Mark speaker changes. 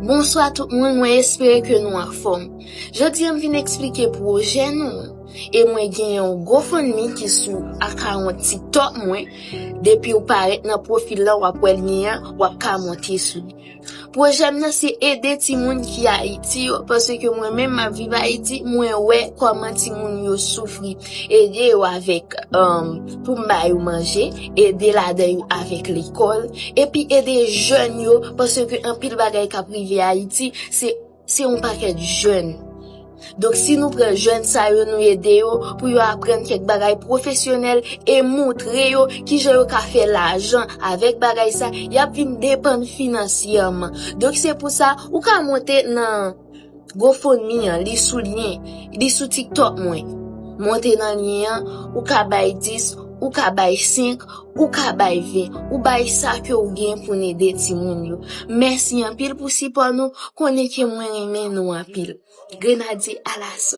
Speaker 1: Bonsoir tout le monde, moi espère que nous en forme. Je dis je viens expliquer projet nous et moi gagne un GoFundMe qui sous account TikTok moi depuis ou paraît dans profil là ou après lien ou ka monter sous. Projet moi c'est aider ti moun qui Haïti parce que moi même ma vie Haïti moi ouais comment ti moun yo souffri aider yo avec pour m'aille manger aider la yo avec l'école et puis aider jeunes yo parce que un pile bagay ka privé Haïti c'est un paquet de jeunes. Donc si nous prenons jeunes ça yo nous aider yo pour yo apprendre quelques bagages professionnels et montrer yo qui yo ka faire l'argent avec bagay ça y a vinn dépendre financièrement. Donc c'est pour ça ou ka monter dans GoFundMe li sous lien li sous TikTok moi monter dans lien ou ka bay 10 ou ka bay 5 ou ka bay 20 ou bay ça que ou gen pour aider ti moun yo. Merci en pile pour support nous connait que moi aimer nous en pile. Grenadier à la